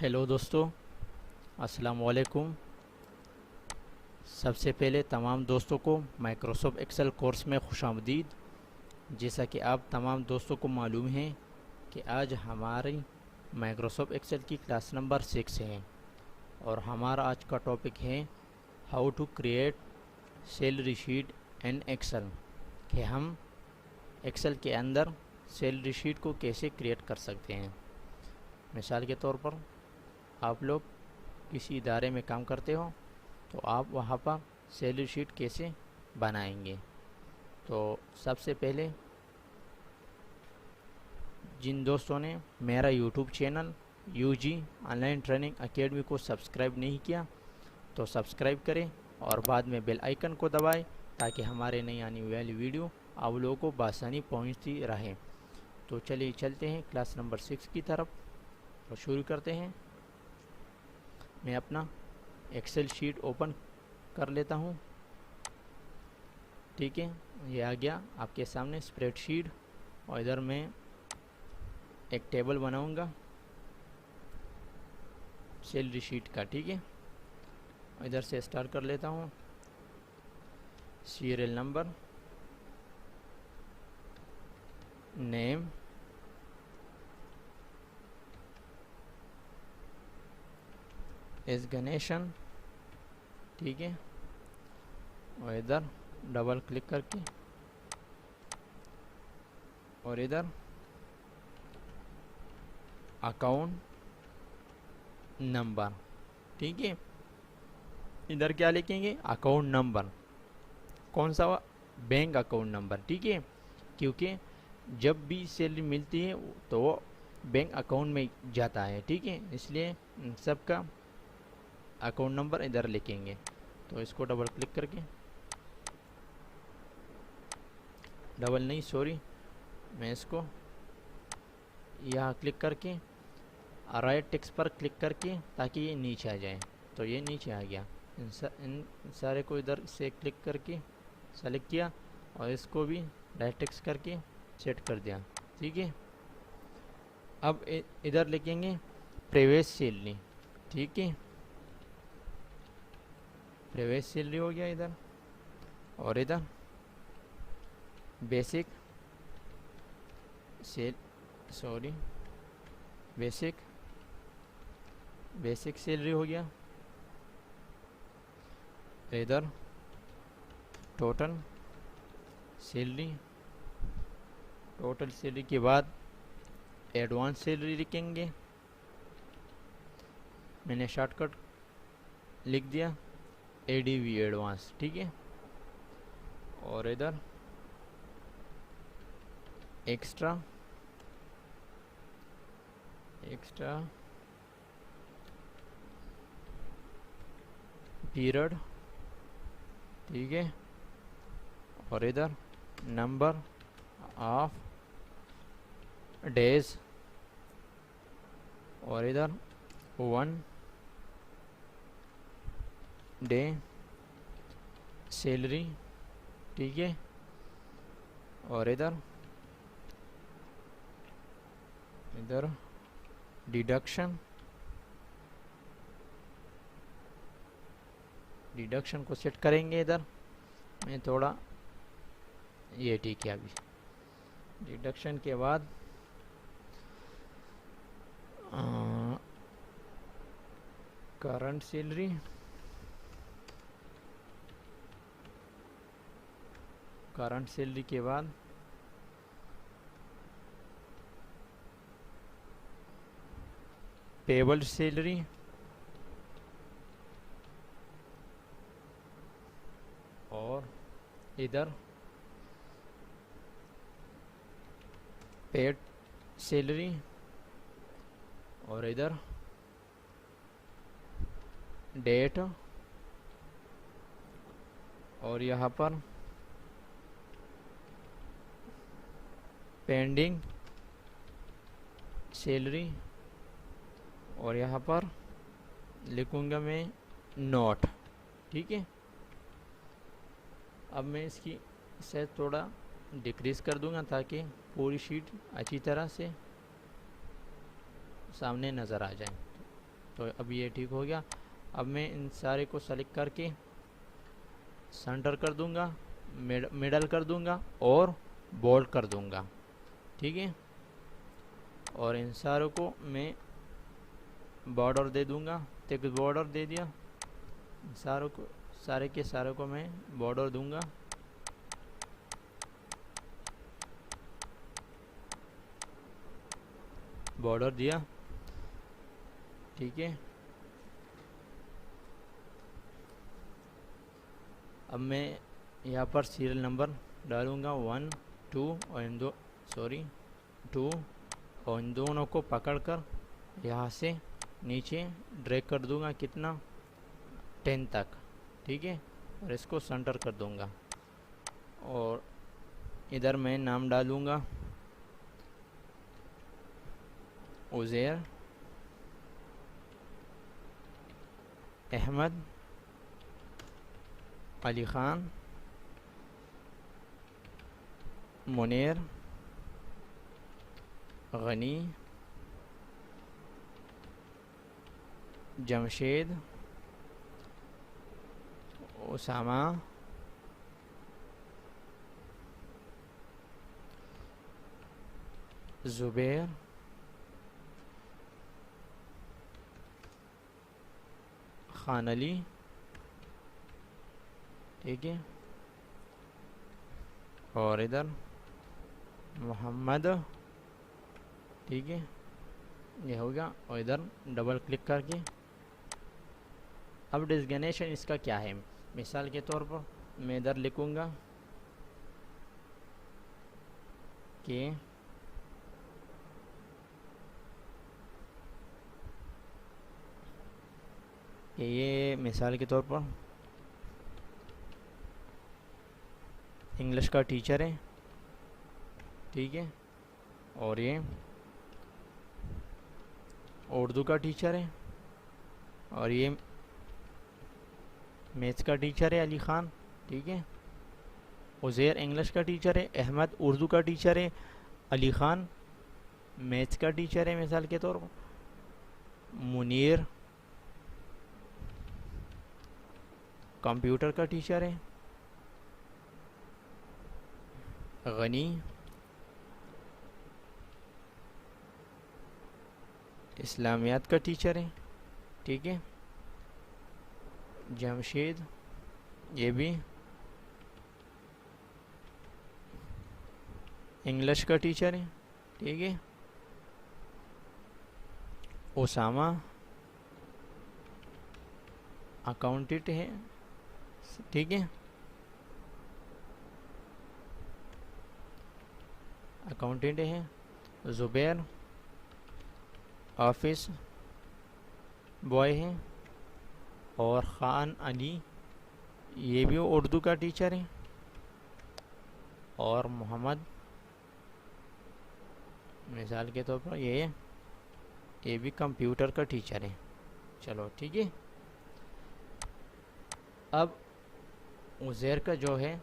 Hello दोस्तों, अस्सलाम वालेकुम। सबसे पहले तमाम दोस्तों को माइक्रोसॉफ्ट एक्सेल कोर्स में खुशामदीद। जैसा कि आप तमाम दोस्तों को मालूम है कि आज हमारी माइक्रोसॉफ्ट एक्सेल की क्लास नंबर 6 है और हमारा आज का टॉपिक है how to create salary sheet in Excel, कि हम एक्सेल के अंदर सैलरी शीट को कैसे क्रिएट कर सकते हैं। मिसाल के तौर पर आप लोग किसी इदारे में काम करते हो तो आप वहाँ पर सैलरी शीट कैसे बनाएंगे। तो सबसे पहले जिन दोस्तों ने मेरा YouTube channel UG online training academy को सब्सक्राइब नहीं किया तो सब्सक्राइब करें और बाद में बेल आइकन को दबाएं ताकि हमारे नई आने वाली वीडियो आप लोगों को बआसानी पहुंचती रहे। तो चलिए चलते हैं क्लास नंबर 6 की तरफ और शुरू करते हैं। मैं अपना एक्सेल शीट ओपन कर लेता हूँ। ठीक है, ये आ गया आपके सामने स्प्रेडशीट और इधर मैं एक टेबल बनाऊंगा सैलरी शीट का। ठीक है, इधर से स्टार्ट कर लेता हूँ। Serial number, name, S Ganesan. ठीक है, और इधर डबल क्लिक करके और इधर अकाउंट नंबर। ठीक है, इधर क्या लिखेंगे? Account number. कौन सा? Bank account number. ठीक है, क्योंकि जब भी सैलरी मिलती है तो वो बैंक अकाउंट में जाता है। ठीक है, इसलिए सबका अकाउंट नंबर इधर लिखेंगे। तो इसको डबल क्लिक करके, डबल नहीं सॉरी, मैं इसको यहाँ क्लिक करके राइट टेक्स्ट पर क्लिक करके ताकि ये नीचे आ जाए। तो ये नीचे आ गया। इन सारे को इधर से क्लिक करके सेलेक्ट किया और इसको भी राइट टेक्स्ट करके सेट कर दिया। ठीक है, अब इधर लिखेंगे प्रीवियस सैलरी। ठीक है, प्रीवियस सैलरी हो गया इधर, और इधर basic cell sorry basic salary हो गया। इधर टोटल सैलरी, टोटल सैलरी के बाद एडवांस सैलरी लिखेंगे। मैंने शॉर्टकट लिख दिया एडीवी एडवांस। ठीक है, और इधर एक्स्ट्रा पीरियड। ठीक है, और इधर नंबर ऑफ डेज, और इधर 1 डे सैलरी। ठीक है, और इधर डिडक्शन को सेट करेंगे। इधर मैं थोड़ा ये ठीक है। अभी डिडक्शन के बाद करंट सैलरी, करंट सैलरी के बाद पेबल सैलरी, और इधर पेड सैलरी, और इधर डेट, और यहाँ पर पेंडिंग सैलरी, और यहाँ पर लिखूँगा मैं नोट। ठीक है, अब मैं इसकी साइज थोड़ा डिक्रीज कर दूंगा ताकि पूरी शीट अच्छी तरह से सामने नज़र आ जाए। तो अब ये ठीक हो गया। अब मैं इन सारे को सेलेक्ट करके सेंटर कर दूंगा, मिडल कर दूंगा और बोल्ड कर दूंगा, ठीक है। और इन सारों को मैं बॉर्डर दे दूंगा, टेक्स्ट बॉर्डर दे दिया। सारों को, सारे के सारों को मैं बॉर्डर दूंगा। बॉर्डर दिया, ठीक है। अब मैं यहाँ पर सीरियल नंबर डालूंगा 1 2 और इन 2 और इन दोनों को पकड़कर यहाँ से नीचे ड्रैग कर दूंगा, कितना 10 तक, ठीक है। और इसको सेंटर कर दूंगा और इधर मैं नाम डालूंगा उज़ैर अहमद अली ख़ान मुनीर गनी जमशेद उसामा ज़ुबैर ख़ान अली, ठीक है। और इधर मोहम्मद, ठीक है, ये हो गया। और इधर डबल क्लिक करके अब डिस्गनेशन इसका क्या है, मिसाल के तौर पर मैं इधर लिखूँगा कि ये मिसाल के तौर पर इंग्लिश का टीचर है, ठीक है। और ये उर्दू का टीचर है और ये मैथ्स का टीचर है अली ख़ान, ठीक है। उज़ैर इंग्लिश का टीचर है, अहमद उर्दू का टीचर है, अली ख़ान मैथ्स का टीचर है मिसाल के तौर पर, मुनीर कंप्यूटर का टीचर है, गनी इस्लामियात का टीचर है, ठीक है। जमशेद ये भी इंग्लिश का टीचर है, ठीक है। उसामा अकाउंटेंट है, ठीक है, अकाउंटेंट है। ज़ुबैर ऑफिस बॉय है और ख़ान अली ये भी उर्दू का टीचर है और मोहम्मद मिसाल के तौर पर ये भी कंप्यूटर का टीचर है। चलो ठीक है। अब उज़ैर का जो है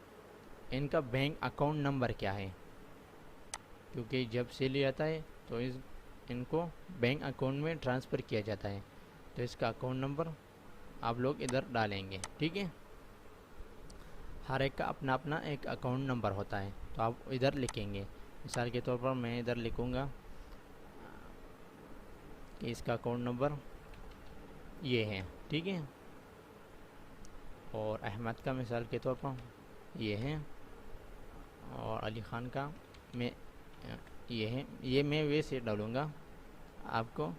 इनका बैंक अकाउंट नंबर क्या है, क्योंकि जब सैलरी आता है तो इनको बैंक अकाउंट में ट्रांसफ़र किया जाता है, तो इसका अकाउंट नंबर आप लोग इधर डालेंगे, ठीक है। हर एक का अपना अपना एक अकाउंट नंबर होता है, तो आप इधर लिखेंगे। मिसाल के तौर पर मैं इधर लिखूँगा कि इसका अकाउंट नंबर ये है, ठीक है। और अहमद का मिसाल के तौर पर ये है और अली ख़ान का मैं ये है, ये मैं वैसे डालूँगा आपको।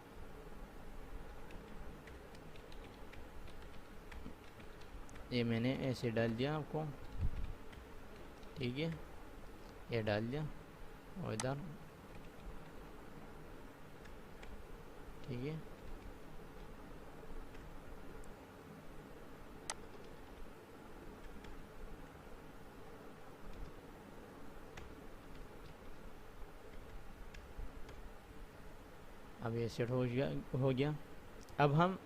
ये मैंने ऐसे डाल दिया आपको, ठीक है, ये डाल दिया और इधर, ठीक है। अब ये सेट हो गया। अब हम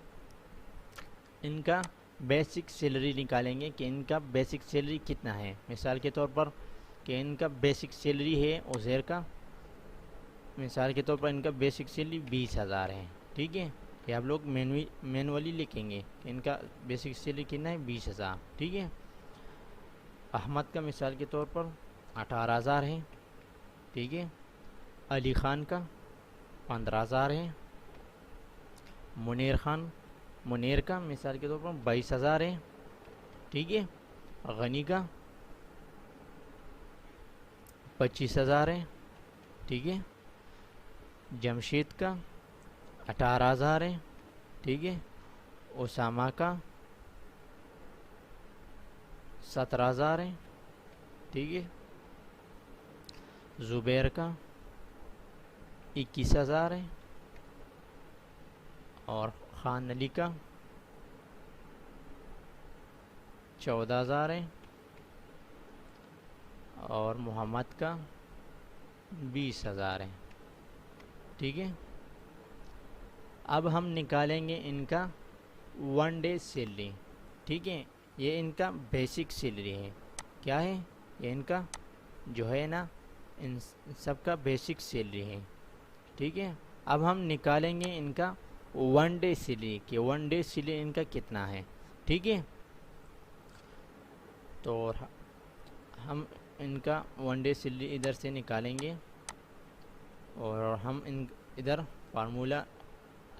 इनका बेसिक सैलरी निकालेंगे कि इनका बेसिक सैलरी कितना है। मिसाल के तौर पर कि इनका बेसिक सैलरी है उज़ैर का, मिसाल के तौर पर इनका बेसिक सैलरी 20,000 है, ठीक है। ये आप लोग मैनुअली लिखेंगे कि इनका बेसिक सैलरी कितना है, 20,000। ठीक है। अहमद का मिसाल के तौर पर 18,000 है। ठीक है। अली ख़ान का 15,000 है। मुनीर का मिसाल के तौर पर 22,000 है। ठीक है। गनी का 25,000 है। ठीक है। जमशेद का 18,000 है। ठीक है। उसामा का 17,000 है। ठीक है। ज़ुबैर का 21,000 है। और ख़ान अली का 14,000 है। और मोहम्मद का 20,000 है। ठीक है। अब हम निकालेंगे इनका 1 डे सैलरी। ठीक है। ये इनका बेसिक सैलरी है। क्या है ये? इनका जो है ना, इन सब का बेसिक सैलरी है। ठीक है। अब हम निकालेंगे इनका 1 डे सैलरी कि 1 डे सैलरी इनका कितना है। ठीक है। तो हम इनका 1 डे सैलरी इधर से निकालेंगे और हम इन इधर फार्मूला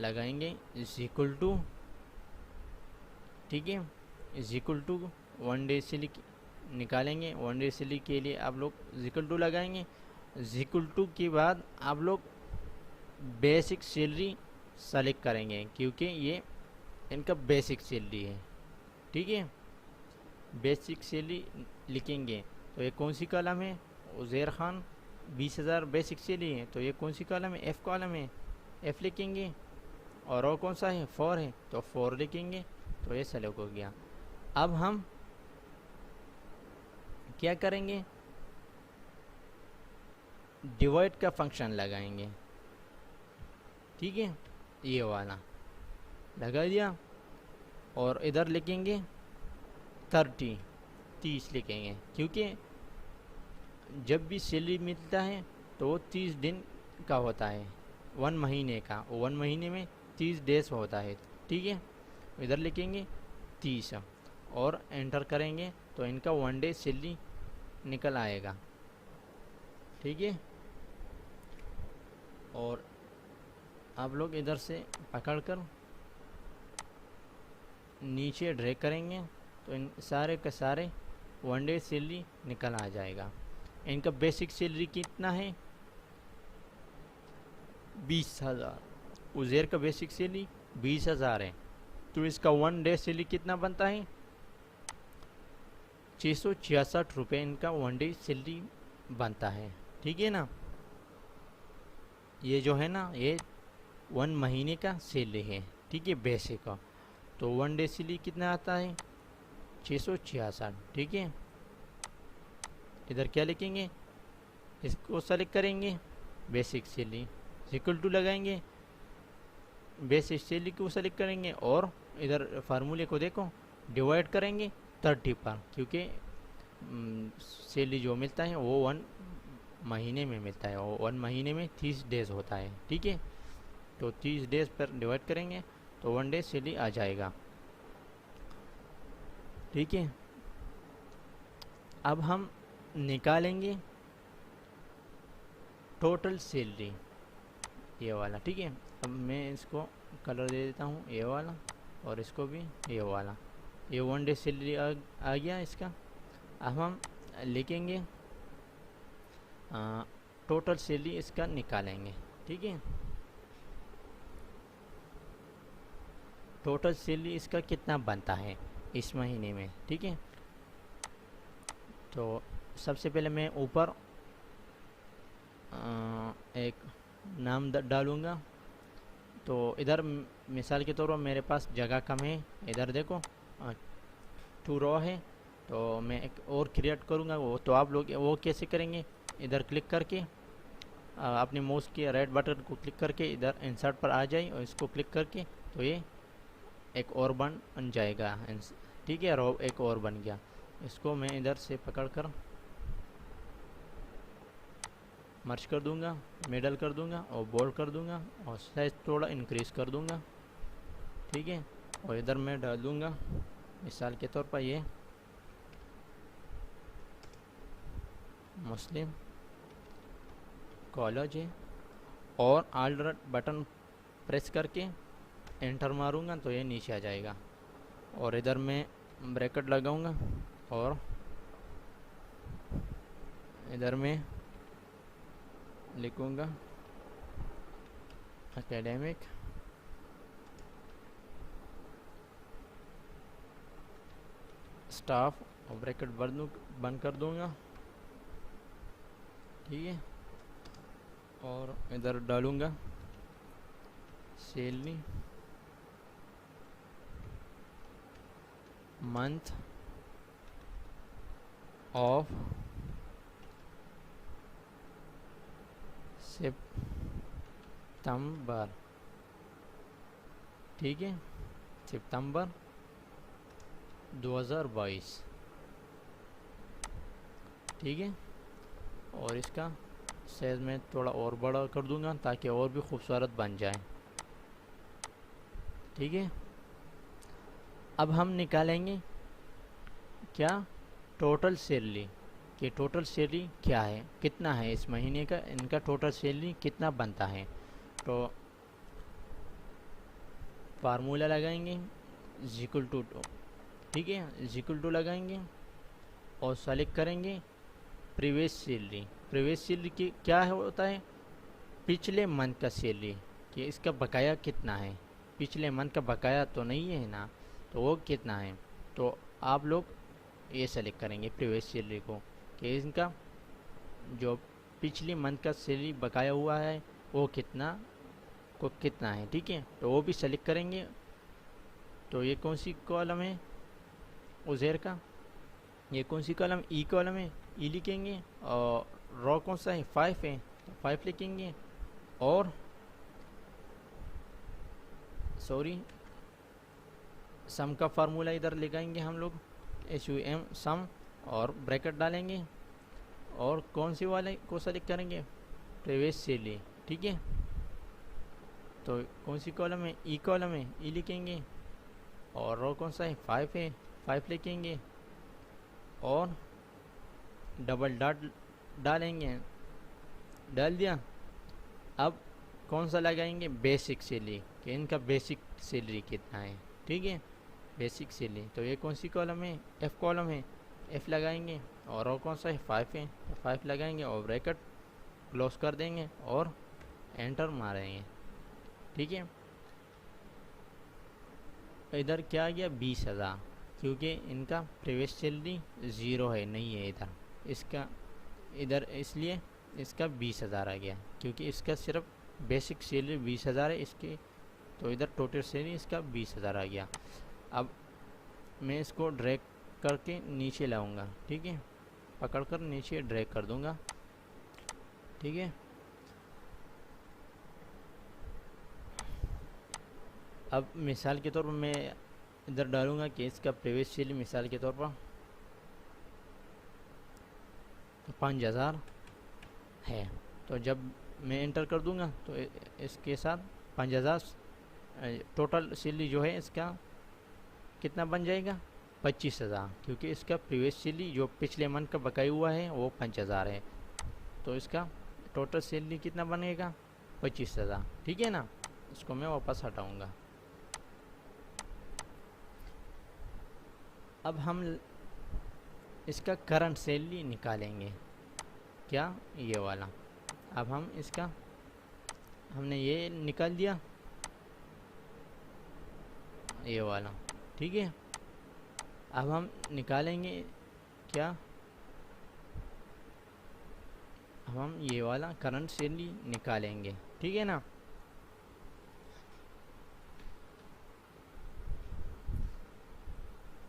लगाएंगे इज इक्वल टू। ठीक है। Is equal to 1 day salary निकालेंगे। 1 डे सैलरी के लिए आप लोग इज इक्वल टू लगाएंगे। इज इक्वल टू के बाद आप लोग बेसिक सैलरी सेलेक्ट करेंगे क्योंकि ये इनका बेसिक सैलरी है। ठीक है। बेसिक सैलरी लिखेंगे तो ये कौन सी कॉलम है? उज़ैर ख़ान 20,000 बेसिक सैलरी है, तो ये कौन सी कॉलम है? एफ़ कॉलम है। एफ़ लिखेंगे। और कौन सा है? 4 है, तो 4 लिखेंगे। तो ये सेलेक्ट हो गया। अब हम क्या करेंगे? डिवाइड का फंक्शन लगाएंगे। ठीक है। ये वाला लगा दिया और इधर लिखेंगे 30 लिखेंगे क्योंकि जब भी सैलरी मिलता है तो वो 30 दिन का होता है, 1 महीने का। 1 महीने में 30 डेज होता है। ठीक है। इधर लिखेंगे 30 और एंटर करेंगे तो इनका 1 डे सैलरी निकल आएगा। ठीक है। और आप लोग इधर से पकड़कर नीचे ड्रैग करेंगे तो इन सारे के सारे 1 डे सैलरी निकल आ जाएगा। इनका बेसिक सैलरी कितना है? 20,000। उज़ैर का बेसिक सैलरी 20,000 है, तो इसका 1 डे सैलरी कितना बनता है? 666 रुपये इनका 1 डे सैलरी बनता है। ठीक है ना। ये जो है ना, ये 1 महीने का सैलरी है। ठीक है। बेसिक का तो 1 डे सैलरी कितना आता है? 666। ठीक है। इधर क्या लिखेंगे? इसको सेलेक्ट करेंगे, बेसिक सैलरी इक्वल टू लगाएंगे, बेसिक सैलरी को सेलेक्ट करेंगे और इधर फार्मूले को देखो डिवाइड करेंगे 30 पर क्योंकि सैलरी जो मिलता है वो 1 महीने में मिलता है। वो 1 महीने में 30 डेज होता है। ठीक है। तो 30 डेज पर डिवाइड करेंगे तो 1 डे सैलरी आ जाएगा। ठीक है। अब हम निकालेंगे टोटल सैलरी, ये वाला। ठीक है। अब मैं इसको कलर दे देता हूँ, ये वाला, और इसको भी ये वाला। ये 1 डे सैलरी आ गया इसका। अब हम लिखेंगे टोटल सैलरी इसका निकालेंगे। ठीक है। टोटल सैलरी इसका कितना बनता है इस महीने में। ठीक है। तो सबसे पहले मैं ऊपर एक नाम डालूँगा। तो इधर मिसाल के तौर पर मेरे पास जगह कम है, इधर देखो 2 रो है, तो मैं एक और क्रिएट करूँगा। वो तो आप लोग वो कैसे करेंगे? इधर क्लिक करके अपने माउस के राइट बटन को क्लिक करके इधर इंसर्ट पर आ जाए और इसको क्लिक करके तो ये एक और बन जाएगा। ठीक है। रो एक और बन गया। इसको मैं इधर से पकड़कर मर्ज कर दूंगा, मिडल कर दूंगा और बोल्ड कर दूंगा और साइज थोड़ा इंक्रीज कर दूंगा। ठीक है। और इधर मैं डाल दूँगा मिसाल के तौर पर ये मुस्लिम कॉलेज है, और ऑल्ट बटन प्रेस करके एंटर मारूंगा तो ये नीचे आ जाएगा। और इधर मैं ब्रैकेट लगाऊंगा और इधर मैं लिखूंगा एकेडमिक स्टाफ, और ब्रैकेट बंद कर दूंगा, ठीक है। और इधर डालूंगा सैलरी मंथ ऑफ सितंबर, ठीक है, सितंबर 2022, ठीक है। और इसका साइज में थोड़ा और बड़ा कर दूंगा ताकि और भी खूबसूरत बन जाए, ठीक है। अब हम निकालेंगे क्या, टोटल सैलरी, कि टोटल सैलरी क्या है, कितना है इस महीने का, इनका टोटल सैलरी कितना बनता है। तो फार्मूला लगाएंगे इक्वल टू, ठीक है, इक्वल टू लगाएंगे और सेलेक्ट करेंगे प्रीवियस सैलरी। प्रीवियस सैलरी की क्या होता है, पिछले मंथ का सैलरी, कि इसका बकाया कितना है, पिछले मंथ का बकाया तो नहीं है ना, तो वो कितना है। तो आप लोग ये सेलेक्ट करेंगे प्रीवियस सैलरी को, कि इनका जो पिछले मंथ का सैलरी बकाया हुआ है वो कितना है, ठीक है। तो वो भी सेलेक्ट करेंगे। तो ये कौन सी कॉलम है उज़ैर का, ये कौन सी कॉलम, ई कॉलम है, ई लिखेंगे। और रॉ कौन सा है, 5 है, तो 5 लिखेंगे। और सॉरी, सम का फार्मूला इधर लगाएंगे हम लोग, SUM सम, और ब्रैकेट डालेंगे। और कौन सी वाले को सेलेक्ट करेंगे, प्रीवियस सैलरी, ठीक है। तो कौन सी कॉलम है, ई कॉलम है, ई लिखेंगे। और रो कौन सा है, 5 है, 5 लिखेंगे। और डबल डॉट डालेंगे, डाल दिया। अब कौन सा लगाएंगे, बेसिक सैलरी, कि इनका बेसिक सैलरी कितना है, ठीक है, बेसिक सैलरी। तो ये कौन सी कॉलम है, F कॉलम है, F लगाएंगे। और रो कौन सा है, 5 है, तो 5 लगाएंगे और ब्रैकेट क्लोज कर देंगे और एंटर मारेंगे, ठीक है। इधर क्या आ गया, 20,000, क्योंकि इनका प्रीवियस सैलरी 0 है, नहीं है इधर, इसका इधर इसलिए इसका 20,000 आ गया, क्योंकि इसका सिर्फ बेसिक सैलरी 20,000 है इसकी। तो इधर टोटल सैलरी इसका 20,000 आ गया। अब मैं इसको ड्रैग करके नीचे लाऊंगा, ठीक है, पकड़कर नीचे ड्रैग कर दूंगा, ठीक है। अब मिसाल के तौर पर मैं इधर डालूंगा कि इसका प्रीवियस सैलरी मिसाल के तौर पर 5,000 है। तो जब मैं एंटर कर दूंगा तो इसके साथ 5,000 टोटल सैलरी जो है इसका कितना बन जाएगा, 25,000, क्योंकि इसका प्रीवियस सैलरी जो पिछले मंथ का बकाया हुआ है वो 5,000 है। तो इसका टोटल सैलरी कितना बनेगा, 25,000, ठीक है ना। इसको मैं वापस हटाऊंगा। अब हम इसका करंट सैलरी निकालेंगे, क्या, ये वाला। अब हम इसका हमने ये निकाल दिया, ये वाला, ठीक है। अब हम निकालेंगे क्या, अब हम ये वाला करंट सैलरी निकालेंगे, ठीक है ना।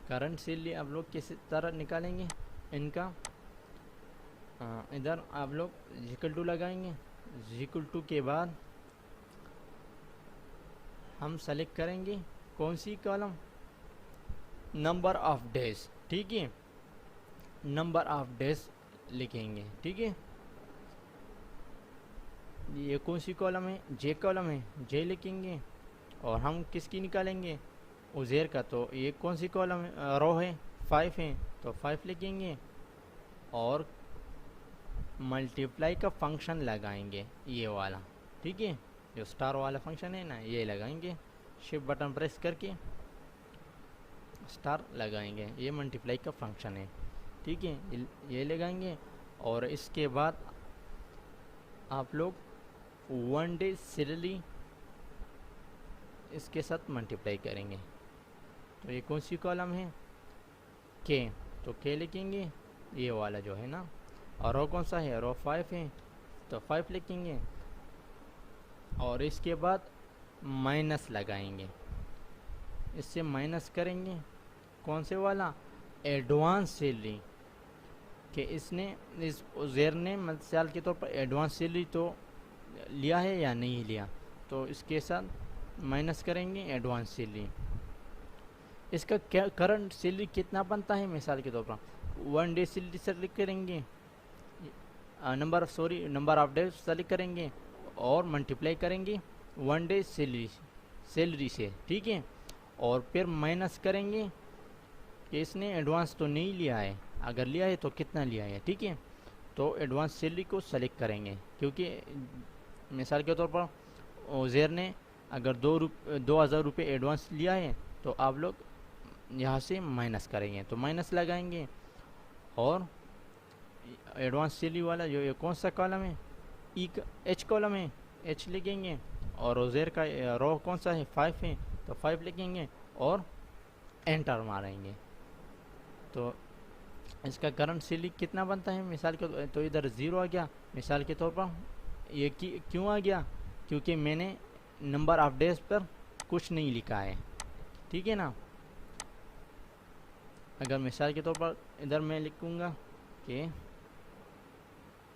करंट सैलरी आप लोग किस तरह निकालेंगे इनका, इधर आप लोग इक्वल टू लगाएंगे। इक्वल टू के बाद हम सेलेक्ट करेंगे कौन सी कॉलम, नंबर ऑफ डेज, ठीक है, नंबर ऑफ डेज लिखेंगे, ठीक है। ये कौन सी कॉलम है, जे कॉलम है, जे लिखेंगे। और हम किसकी निकालेंगे, उज़ैर का। तो ये कौन सी कॉलम रो है, 5 है, तो 5 लिखेंगे और मल्टीप्लाई का फंक्शन लगाएंगे ये वाला, ठीक है, जो स्टार वाला फंक्शन है ना, ये लगाएंगे। शिफ्ट बटन प्रेस करके स्टार लगाएंगे, ये मल्टीप्लाई का फंक्शन है, ठीक है, ये लगाएंगे। और इसके बाद आप लोग 1 डे सैलरी इसके साथ मल्टीप्लाई करेंगे। तो ये कौन सी कॉलम है, के, तो के लिखेंगे ये वाला जो है ना। और रो कौन सा है, रो 5 है, तो 5 लिखेंगे। और इसके बाद माइनस लगाएंगे, इससे माइनस करेंगे कौन से वाला, एडवांस सैलरी, कि इसने इस उज़ैर ने मिसाल के तौर पर एडवांस सैलरी तो लिया है या नहीं लिया, तो इसके साथ माइनस करेंगे एडवांस सैलरी। इसका क्या करंट सैलरी कितना बनता है, मिसाल के तौर पर 1 डे सैलरी सेलेक्ट करेंगे, नंबर ऑफ डेज सेलेक्ट करेंगे और मल्टीप्लाई करेंगे 1 डे सैलरी से, ठीक है। और फिर माइनस करेंगे कि इसने एडवांस तो नहीं लिया है, अगर लिया है तो कितना लिया है, ठीक है। तो एडवांस सैलरी को सेलेक्ट करेंगे, क्योंकि मिसाल के तौर पर उज़ैर ने अगर 2,000 रुपये एडवांस लिया है, तो आप लोग यहाँ से माइनस करेंगे, तो माइनस लगाएंगे। और एडवांस सैलरी वाला जो ये कौन सा कॉलम है, एच कॉलम है, एच लिखेंगे। और उज़ैर का रो कौन सा है, 5 है, तो 5 लिखेंगे और एंटर मारेंगे। तो इसका करंट सैलरी कितना बनता है, मिसाल के तो इधर 0 आ गया। मिसाल के तौर पर ये क्यों आ गया, क्योंकि मैंने नंबर ऑफ डेज पर कुछ नहीं लिखा है, ठीक है ना। अगर मिसाल के तौर पर इधर मैं लिखूँगा कि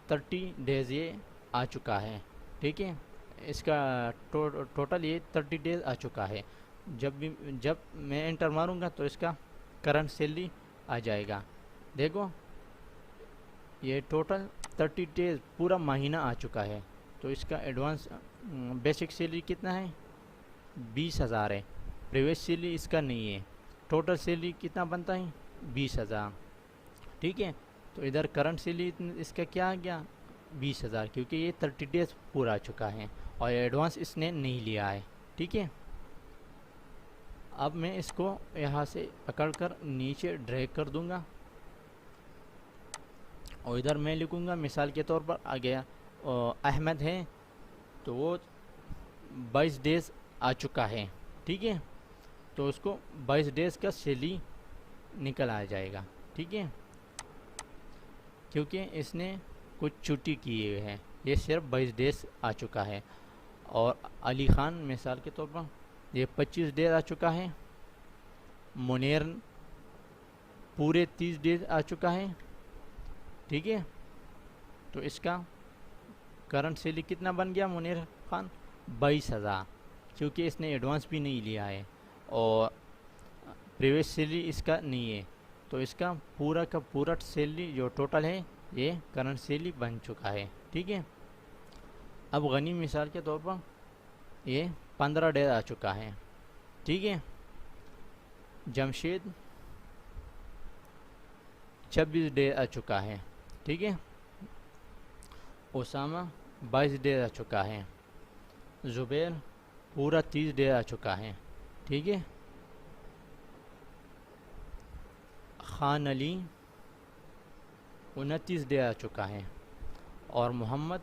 30 डेज़ ये आ चुका है, ठीक है, इसका टोटल ये 30 डेज़ आ चुका है। जब मैं एंटर मारूंगा तो इसका करंट सैलरी आ जाएगा। देखो ये टोटल 30 डेज़ पूरा महीना आ चुका है। तो इसका एडवांस बेसिक सैलरी कितना है, 20,000 है। प्रीवियस सैलरी इसका नहीं है। टोटल सैलरी कितना बनता है, 20,000, ठीक है। तो इधर करंट सैलरी इसका क्या आ गया, 20,000, क्योंकि ये 30 डेज़ पूरा आ चुका है और एडवांस इसने नहीं लिया है, ठीक है। अब मैं इसको यहाँ से पकड़कर नीचे ड्रैग कर दूंगा और इधर मैं लिखूँगा मिसाल के तौर पर आ गया अहमद है, तो वो 22 डेज़ आ चुका है, ठीक है। तो उसको 22 डेज़ का सैलरी निकल आ जाएगा, ठीक है, क्योंकि इसने कुछ छुट्टी की हुई है, ये सिर्फ 22 डेज़ आ चुका है। और अली ख़ान मिसाल के तौर पर ये 25 डेज़ आ चुका है। मुनीर पूरे 30 डेज़ आ चुका है, ठीक है। तो इसका करंट सैलरी कितना बन गया, मुनीर खान 22,000, क्योंकि इसने एडवांस भी नहीं लिया है और प्रीवियस सैलरी इसका नहीं है। तो इसका पूरा का पूरा सैलरी जो टोटल है ये करंट सैलरी बन चुका है, ठीक है। अब गनी मिसाल के तौर पर ये 15 डेज आ चुका है, ठीक है। जमशेद 26 डेज आ चुका है, ठीक है। ओसामा 22 डेज आ चुका है। ज़ुबैर पूरा 30 डेज आ चुका है, ठीक है। खान अली 29 डेज आ चुका है और मोहम्मद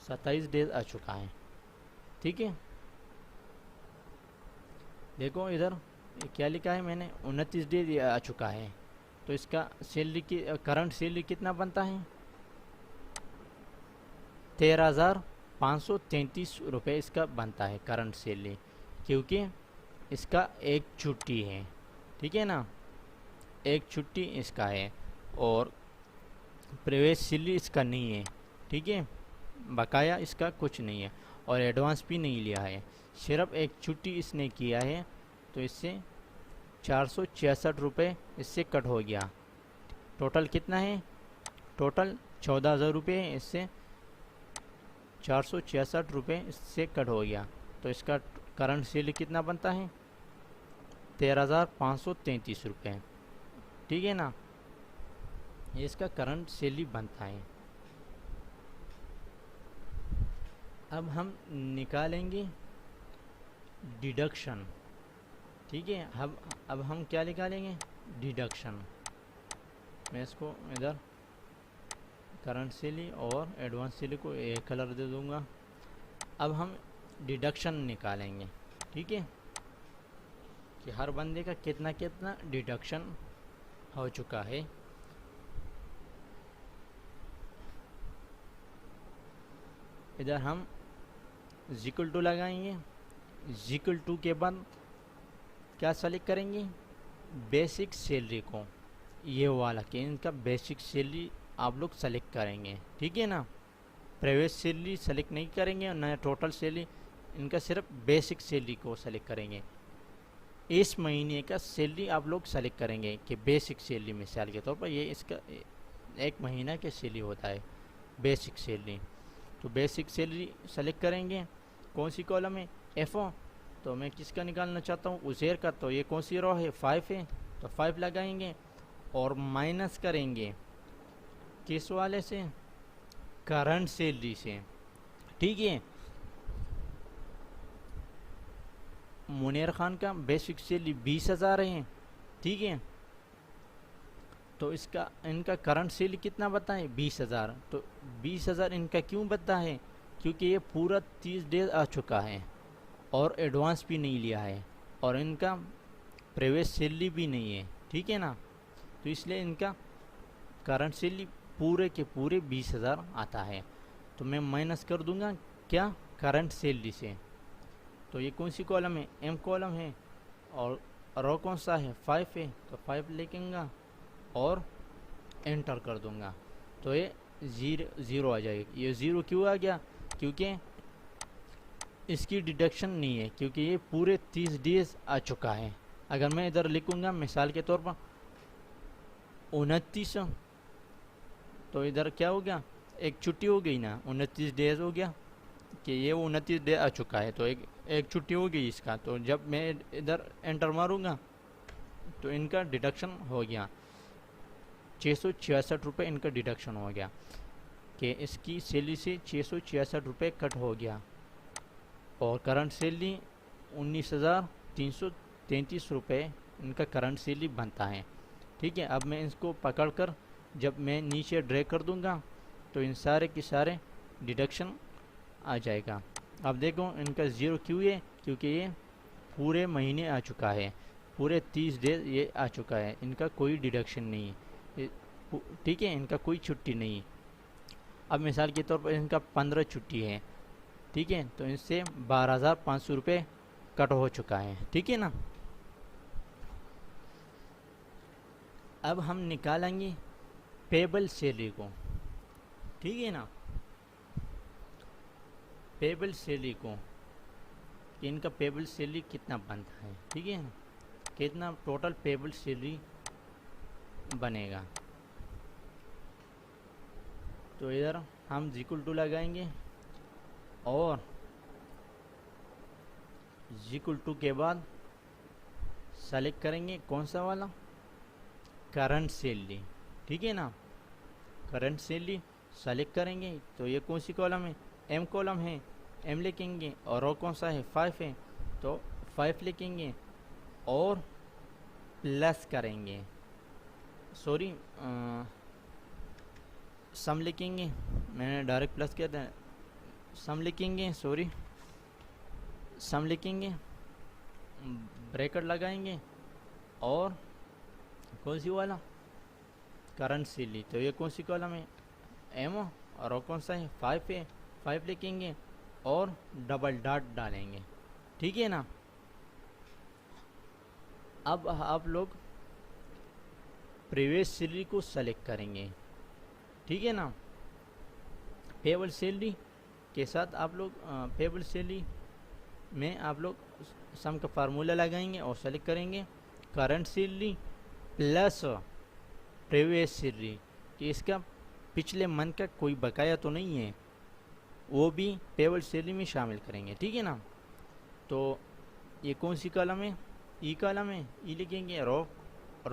27 डेज आ चुका है, ठीक है। देखो इधर क्या लिखा है मैंने, 29 डेज आ चुका है। तो इसका सैलरी की करंट सैलरी कितना बनता है, 13,533 रुपये इसका बनता है करंट सैलरी, क्योंकि इसका एक छुट्टी है, ठीक है ना, एक छुट्टी इसका है और प्रीवियस सैलरी इसका नहीं है, ठीक है। बकाया इसका कुछ नहीं है और एडवांस भी नहीं लिया है, सिर्फ एक छुट्टी इसने किया है। तो इससे 466 रुपये इससे कट हो गया। टोटल कितना है, टोटल 14,000 रुपये है, इससे 466 रुपये इससे कट हो गया। तो इसका करंट सैलरी कितना बनता है 13,533 रुपये, ठीक है ना, ये इसका करंट सैलरी बनता है। अब हम निकालेंगे डिडक्शन, ठीक है। अब हम क्या निकालेंगे डिडक्शन। मैं इसको इधर करंट सैलरी और एडवांस सैलरी को एक कलर दे दूंगा। अब हम डिडक्शन निकालेंगे, ठीक है, कि हर बंदे का कितना कितना डिडक्शन हो चुका है। इधर हम इक्वल टू लगाएंगे, इक्वल टू के बाद क्या सेलेक्ट करेंगे बेसिक सैलरी को, ये वाला कि इनका बेसिक सैलरी आप लोग सेलेक्ट करेंगे, ठीक है ना, प्राइवेट सैलरी सेलेक्ट नहीं करेंगे और नया टोटल सैलरी, इनका सिर्फ बेसिक सैलरी को सेलेक्ट करेंगे। इस महीने का सैलरी आप लोग सेलेक्ट करेंगे कि बेसिक सैलरी मिसाल के तौर पर ये इसका एक महीना के सैलरी होता है बेसिक सैलरी। तो बेसिक सैलरी सेलेक्ट करेंगे, कौन सी कॉलम है F0, तो मैं किसका निकालना चाहता हूँ उज़ेर का, तो ये कौन सी रो है 5 है, तो 5 लगाएंगे और माइनस करेंगे किस वाले से करंट सैलरी से, ठीक है। मुनीर खान का बेसिक सैलरी 20,000 है, ठीक है, तो इसका इनका करंट सैलरी कितना बताएं 20,000, तो 20,000 इनका क्यों बता है क्योंकि ये पूरा 30 डेज आ चुका है और एडवांस भी नहीं लिया है और इनका प्राइवेट सैलरी भी नहीं है, ठीक है ना, तो इसलिए इनका करंट सैलरी पूरे के पूरे 20,000 आता है। तो मैं माइनस कर दूंगा क्या करंट सैलरी से, तो ये कौन सी कॉलम है M कॉलम है और रो कौन सा है 5 है, तो 5 लिखूँगा और एंटर कर दूंगा, तो ये ज़ीरो आ जाएगा। ये ज़ीरो क्यों आ गया क्योंकि इसकी डिडक्शन नहीं है, क्योंकि ये पूरे 30 डेज आ चुका है। अगर मैं इधर लिखूँगा मिसाल के तौर पर 29, तो इधर क्या हो गया एक छुट्टी हो गई ना, 29 डेज हो गया कि ये 29 डे आ चुका है, तो एक छुट्टी हो गई इसका। तो जब मैं इधर एंटर मारूँगा तो इनका डिडक्शन हो गया 666 रुपये, इनका डिडक्शन हो गया कि इसकी सैलरी से 666 रुपये कट हो गया और करंट सैलरी 19,333 रुपये इनका करंट सैलरी बनता है, ठीक है। अब मैं इसको पकड़कर जब मैं नीचे ड्रैग कर दूंगा तो इन सारे के सारे डिडक्शन आ जाएगा। अब देखो इनका ज़ीरो क्यों है क्योंकि ये पूरे महीने आ चुका है, पूरे 30 डेज ये आ चुका है, इनका कोई डिडक्शन नहीं है, ठीक है, इनका कोई छुट्टी नहीं। अब मिसाल के तौर पर इनका 15 छुट्टी है, ठीक है, तो इनसे 12,500 रुपये कट हो चुका है, ठीक है ना। अब हम निकालेंगे पेबल सैलरी को, ठीक है ना, पेबल सैलरी को कि इनका पेबल सैलरी कितना बनता है, ठीक है, कितना टोटल पेबल सैलरी बनेगा। तो इधर हम इक्वल टू लगाएंगे और इक्वल टू के बाद सेलेक्ट करेंगे कौन सा वाला करंट सैलरी, ठीक है ना, करंट सैलरी सेलेक्ट करेंगे। तो ये कौन सी कॉलम है M कॉलम है, M लिखेंगे और रो कौन सा है 5 है, तो 5 लिखेंगे और प्लस करेंगे, सॉरी सम लिखेंगे, मैंने डायरेक्ट प्लस किया था, सम लिखेंगे, सॉरी सम लिखेंगे, ब्रैकेट लगाएंगे और कौन सी वाला करंट सैलरी, तो ये कौन सी कॉलम है M और कौन सा है 5 है, 5 लिखेंगे और डबल डॉट डालेंगे, ठीक है ना। अब आप लोग प्रीवियस सैलरी को सेलेक्ट करेंगे, ठीक है ना, पेबल सैलरी के साथ आप लोग पेबल सैलरी में आप लोग सम का फार्मूला लगाएंगे और सेलेक्ट करेंगे current salary plus previous salary कि इसका पिछले मंथ का कोई बकाया तो नहीं है, वो भी पेबल सैलरी में शामिल करेंगे, ठीक है ना। तो ये कौन सी कॉलम है, ई कॉलम है, ई लिखेंगे। रो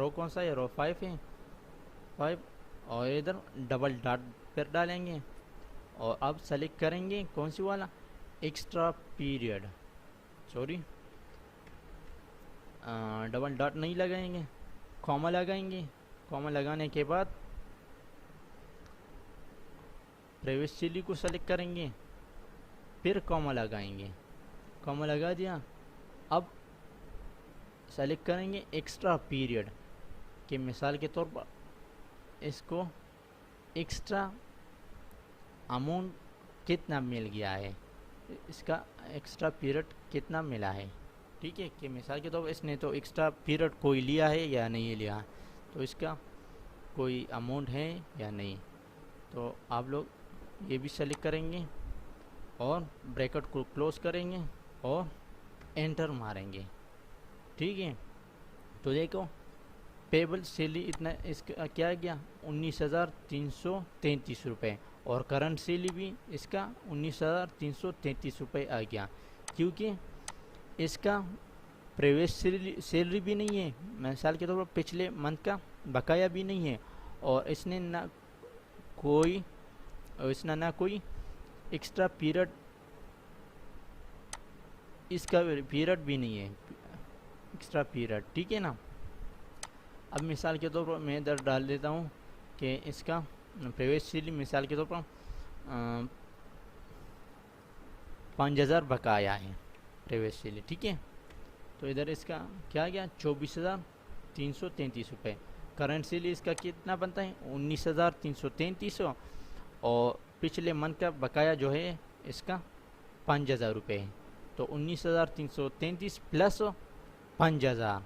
कौन सा है, रो 5 है, 5। और इधर डबल डॉट पर डालेंगे और अब सेलेक्ट करेंगे कौन सी वाला, extra period, sorry double dot नहीं लगाएंगे, कॉमा लगाएंगे। कॉमा लगाने के बाद प्रीवियसली को सेलेक्ट करेंगे, फिर कॉमा लगाएंगे, कॉमा लगा दिया। अब सेलेक्ट करेंगे एक्स्ट्रा पीरियड कि मिसाल के तौर पर इसको एक्स्ट्रा अमाउंट कितना मिल गया है, इसका एक्स्ट्रा पीरियड कितना मिला है। ठीक है, कि मिसाल के तौर पर इसने तो एक्स्ट्रा पीरियड कोई लिया है या नहीं लिया, तो इसका कोई अमाउंट है या नहीं। तो आप लोग ये भी सेलेक्ट करेंगे और ब्रैकेट को क्लोज करेंगे और एंटर मारेंगे। ठीक है, तो देखो पेबल सैलरी इतना, इसका क्या आ गया 19,333 रुपये, और करंट सैलरी भी इसका 19,333 रुपये आ गया, क्योंकि इसका प्रीवियस सैलरी भी नहीं है, मिसाल के तौर पर पिछले मंथ का बकाया भी नहीं है, और इसने ना कोई एक्स्ट्रा पीरियड, इसका पीरियड भी नहीं है एक्स्ट्रा पीरियड। ठीक है ना। अब मिसाल के तौर पर मैं इधर डाल देता हूँ कि इसका प्रीवियसली मिसाल के तौर पर 5,000 बकाया है प्रीवियसली। ठीक है, तो इधर इसका क्या गया 24,333 रुपये। करेंटली इसका कितना बनता है 19,333, और पिछले मंथ का बकाया जो है इसका 5,000 रुपये है। तो 19,333 प्लस 5,000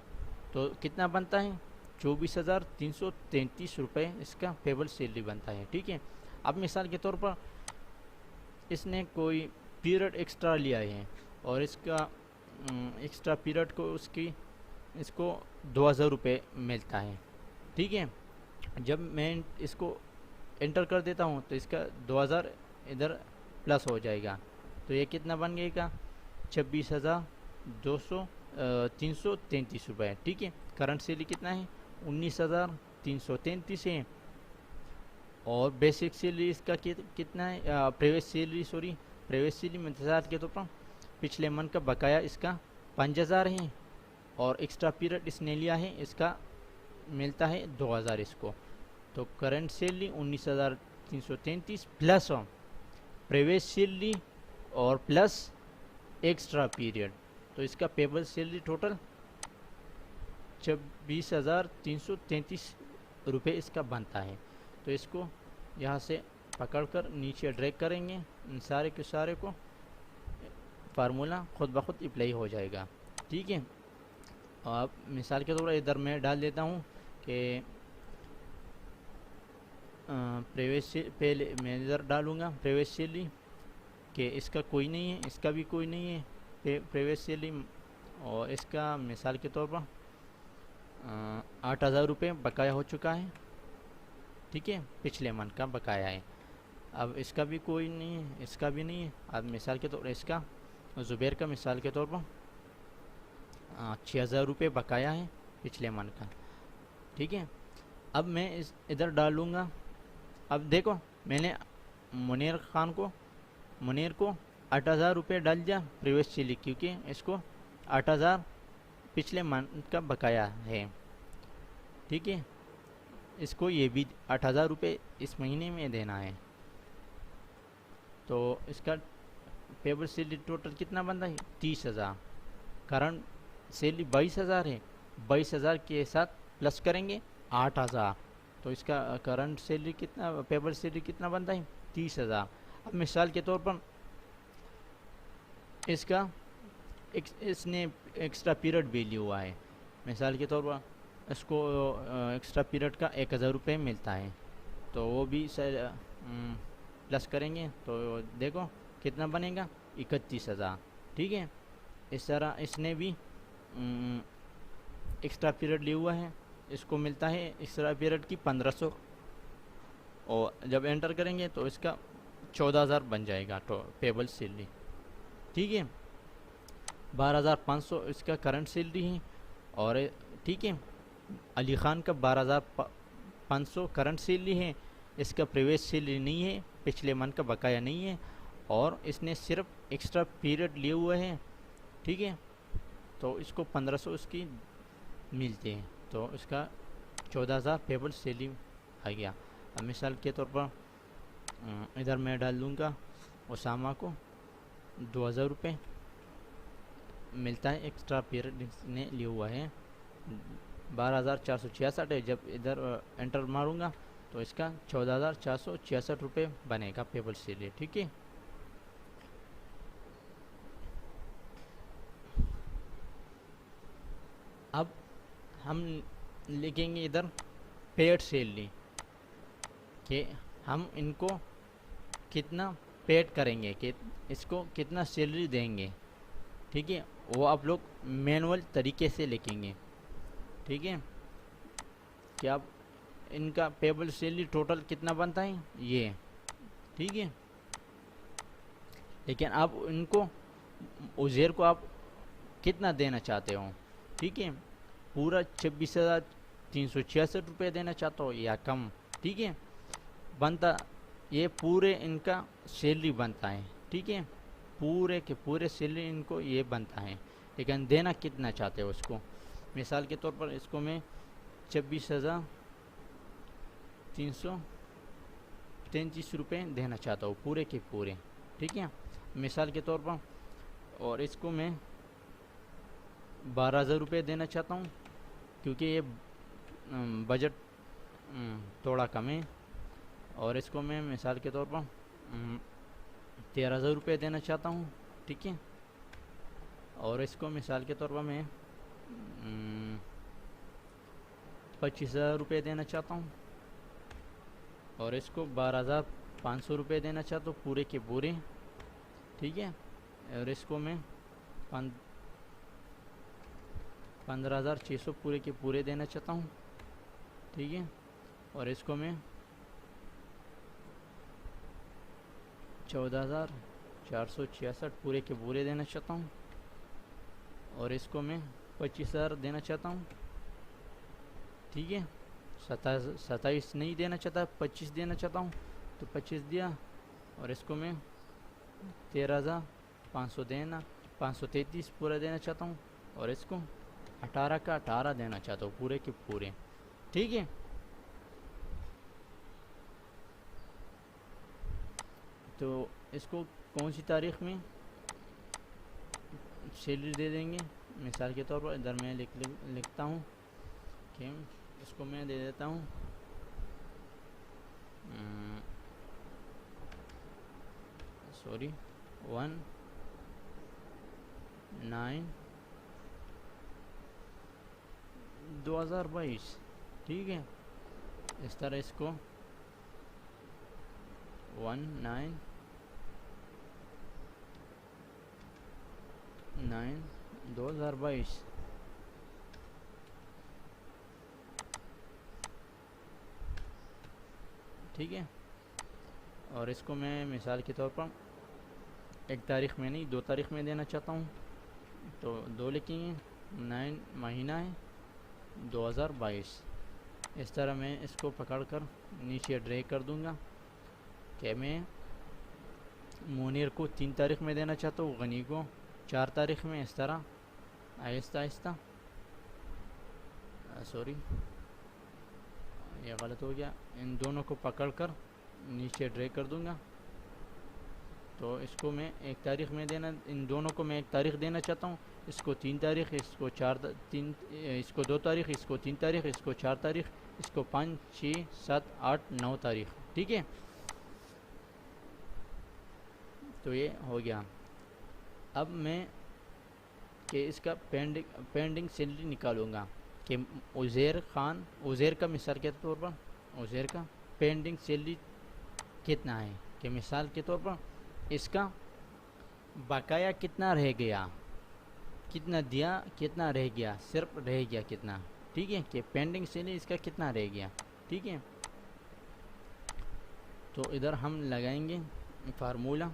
तो कितना बनता है 24,333 रुपये इसका पेबल सैलरी बनता है। ठीक है, अब मिसाल के तौर पर इसने कोई पीरियड एक्स्ट्रा लिया है और इसका एक्स्ट्रा पीरियड को इसको 2,000 रुपये मिलता है। ठीक है, जब मैं इसको एंटर कर देता हूँ तो इसका 2,000 इधर प्लस हो जाएगा, तो ये कितना बन गएगा 26,333 रुपये। ठीक है, करंट सैलरी कितना है 19,333 है, और बेसिक सैलरी इसका कितना है प्रीवियस सैलरी मिसाल के तौर पर पिछले मंथ का बकाया इसका 5,000 है, और एक्स्ट्रा पीरियड इसने लिया है, इसका मिलता है 2,000 इसको। तो current salary 19,333 plus previous salary और प्लस एक्स्ट्रा पीरियड, तो इसका पेबल सैलरी टोटल 26,333 रुपये इसका बनता है। तो इसको यहाँ से पकड़कर नीचे ड्रैग करेंगे, इन सारे के सारे को फार्मूला खुद ब खुद अप्लाई हो जाएगा। ठीक है, अब मिसाल के तौर पर इधर मैं डाल देता हूँ कि पहले मैं इधर डालूँगा प्रीवियस सैलरी कि इसका कोई नहीं है, इसका भी कोई नहीं है प्रीवियस सैलरी, और इसका मिसाल के तौर पर 8,000 रुपये बकाया हो चुका है। ठीक है, पिछले मंथ का बकाया है। अब इसका भी कोई नहीं है, इसका भी नहीं है। अब मिसाल के तौर पर इसका ज़ुबैर का मिसाल के तौर पर 6,000 रुपये बकाया है पिछले मंथ का। ठीक है, अब मैं इधर डालूँगा। अब देखो मैंने मुनीर को 8,000 रुपये डाल दिया प्रीवियस सैलरी, क्योंकि इसको 8,000 पिछले मंथ का बकाया है। ठीक है, इसको ये भी 8,000 रुपये इस महीने में देना है, तो इसका पेबल सैलरी टोटल कितना बनता है 30,000। करंट सैलरी 22,000 है, 22,000 के साथ प्लस करेंगे 8,000, तो इसका करंट सैलरी कितना, पेबल सैलरी कितना बनता है 30,000। अब मिसाल के तौर पर इसका इसने एक्स्ट्रा पीरियड भी लिया हुआ है, मिसाल के तौर पर इसको एक्स्ट्रा पीरियड का 1,000 रुपये मिलता है, तो वो भी प्लस करेंगे तो देखो कितना बनेगा 31,000। ठीक है, इस तरह इसने भी एक्स्ट्रा पीरियड लिया हुआ है, इसको मिलता है एक्स्ट्रा पीरियड की 1,500, और जब एंटर करेंगे तो इसका 14,000 बन जाएगा तो पेबल सैलरी। ठीक है, 12,500 इसका करंट सैलरी है। और ठीक है, अली ख़ान का 12,500 करंट सैलरी है, इसका प्रीवियस सैलरी नहीं है, पिछले मंथ का बकाया नहीं है, और इसने सिर्फ एक्स्ट्रा पीरियड लिए हुए हैं। ठीक है, तो इसको 1500 इसकी मिलते हैं, तो इसका 14,000 पेबल सैलरी आ गया। अब मिसाल के तौर पर इधर मैं डाल दूँगा उसामा को 2,000 रुपये मिलता है, एक्स्ट्रा पीरियड ने लिया हुआ है 12,466 है। जब इधर एंटर मारूंगा तो इसका 14,466 रुपये बनेगा पेबल सैलरी। ठीक है, अब हम लिखेंगे इधर पेड सैलरी कि हम इनको कितना पेड करेंगे, कि इसको कितना सैलरी देंगे। ठीक है, वो आप लोग मैनुअल तरीके से लिखेंगे। ठीक है, कि आप इनका पेबल सैलरी टोटल कितना बनता है ये। ठीक है, लेकिन आप इनको उज़ेर को आप कितना देना चाहते हो। ठीक है, पूरा 26,366 रुपये देना चाहते हो या कम। ठीक है, बनता ये पूरे इनका सैलरी बनता है। ठीक है, पूरे के पूरे सैलरी इनको ये बनता है, लेकिन देना कितना चाहते हो उसको। मिसाल के तौर पर इसको मैं 26,333 रुपये देना चाहता हूँ पूरे के पूरे। ठीक है, मिसाल के तौर पर, और इसको मैं 12,000 रुपये देना चाहता हूँ, क्योंकि ये बजट थोड़ा कम है। और इसको मैं मिसाल के तौर पर 13,000 रुपये देना चाहता हूँ। ठीक है, और इसको मिसाल के तौर पर मैं 25,000 रुपये देना चाहता हूँ, और इसको 12,500 रुपये देना चाहता हूँ पूरे के पूरे। ठीक है, और इसको मैं 15,600 पूरे के पूरे देना चाहता हूँ। ठीक है, और इसको मैं 14,466 पूरे के पूरे देना चाहता हूँ, और इसको मैं 25,000 देना चाहता हूँ। ठीक है, 27 नहीं देना चाहता, 25 देना चाहता हूँ, तो 25 दिया, और इसको मैं 13,500 देना 533 पूरा देना चाहता हूँ, और इसको 18 का 18 देना चाहता हूँ पूरे के पूरे। ठीक है, तो इसको कौन सी तारीख में सैलरी दे देंगे। मिसाल के तौर पर इधर मैं लिखता हूँ कि इसको मैं दे देता हूँ 1/9/2022। ठीक है, इस तरह इसको 1/9/2022। ठीक है, और इसको मैं मिसाल के तौर पर एक तारीख में नहीं 2 तारीख में देना चाहता हूँ, तो 2 लिखेंगे, 9 महीना है 2022। इस तरह मैं इसको पकड़कर नीचे ड्रैग कर दूँगा कि मैं मुनीर को 3 तारीख में देना चाहता हूँ, गनी को 4 तारीख में। इस तरह आहिस्ता आहिस्ता, सॉरी ये गलत हो गया, इन दोनों को पकड़कर नीचे ड्रैग कर दूंगा। तो इसको मैं 1 तारीख में देना, इन दोनों को मैं 1 तारीख देना चाहता हूँ, इसको 3 तारीख, इसको 2 तारीख, इसको 3 तारीख, इसको 4 तारीख, इसको 5, 6, 7, 8, 9 तारीख। ठीक है, तो ये हो गया। अब मैं कि इसका पेंडिंग सैलरी निकालूंगा कि उज़ैर का मिसाल के तौर पर उज़ैर का पेंडिंग सैलरी कितना है। कि मिसाल के तौर पर इसका बकाया कितना रह गया, कितना दिया, कितना रह गया, सिर्फ रह गया कितना। ठीक है, कि पेंडिंग सैलरी इसका कितना रह गया। ठीक है, तो इधर हम लगाएंगे फार्मूला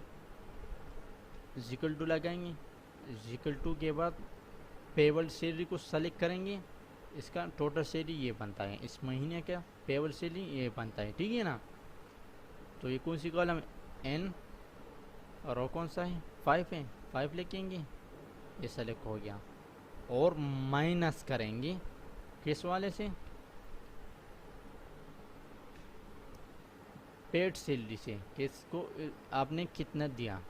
इक्वल टू लगाएंगे इक्वल टू के बाद पेबल सैलरी को सेलेक्ट करेंगे, इसका टोटल सैलरी ये बनता है, इस महीने का पेबल सैलरी ये बनता है, ठीक है ना। तो ये कौन सी कॉलम एन और रो कौन सा है 5 है, 5 लिखेंगे, ये सेलेक्ट हो गया। और माइनस करेंगे किस वाले से, पेड सैलरी से, किसको आपने कितना दिया,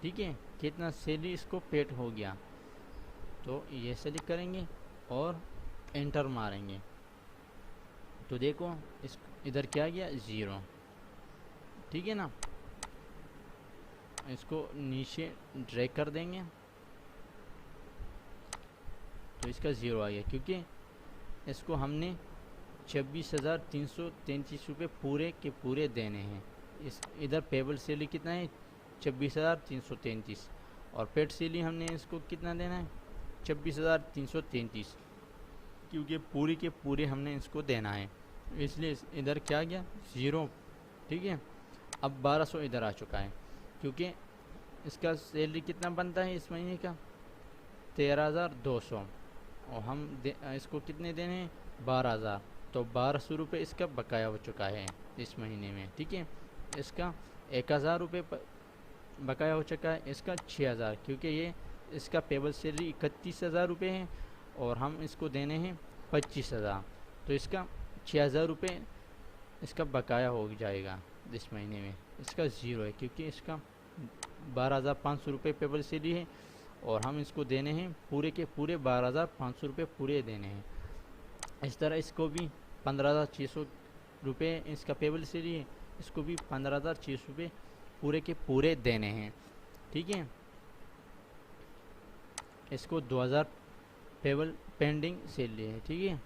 ठीक है, कितना सैलरी इसको पेड हो गया। तो ये सेलेक्ट करेंगे और एंटर मारेंगे, तो देखो इस इधर क्या गया 0, ठीक है ना। इसको नीचे ड्रैग कर देंगे तो इसका 0 आ गया, क्योंकि इसको हमने 26,333 रुपये पूरे के पूरे देने हैं। इस इधर पेबल सैलरी कितना है 26,333 और पेड सैलरी हमने इसको कितना देना है 26,333, क्योंकि पूरी के पूरे हमने इसको देना है, इसलिए इधर क्या गया 0, ठीक है। अब 1200 इधर आ चुका है, क्योंकि इसका सैलरी कितना बनता है इस महीने का 13,200 और हम इसको कितने देने हैं 12,000, तो 1200 रुपये इसका बकाया हो चुका है इस महीने में, ठीक है। इसका 1,000 रुपये बकाया हो चुका है, इसका 6,000, क्योंकि ये इसका पेबल सैलरी 31,000 रुपये है और हम इसको देने हैं 25,000, तो इसका 6,000 रुपये इसका बकाया हो जाएगा इस महीने में। इसका 0 है, क्योंकि इसका 12,500 रुपये पेबल सैलरी है और हम इसको देने हैं पूरे के पूरे 12,500 रुपये पूरे देने हैं। इस तरह इसको भी 15,600 रुपये इसका पेबल सैलरी है, इसको भी 15,600 रुपये पूरे के पूरे देने हैं, ठीक है। इसको 2,000 पेबल पेंडिंग सैलरी है, ठीक है।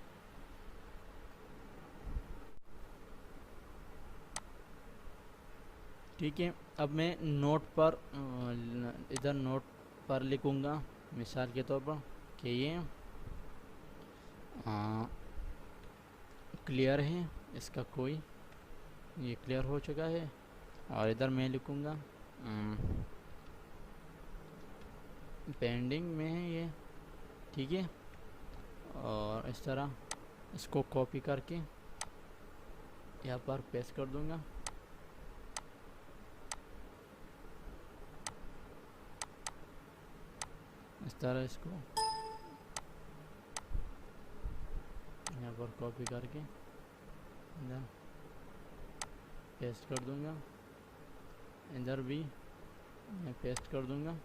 ठीक है, अब मैं नोट पर इधर नोट पर लिखूँगा मिसाल के तौर पर कि ये क्लियर है, इसका कोई ये क्लियर हो चुका है, और इधर मैं लिखूँगा पेंडिंग में है ये, ठीक है। और इस तरह इसको कॉपी करके यहाँ पर पेस्ट कर दूँगा, इस तरह इसको यहाँ पर कॉपी करके इधर पेस्ट कर दूँगा, इधर भी मैं पेस्ट कर दूँगा,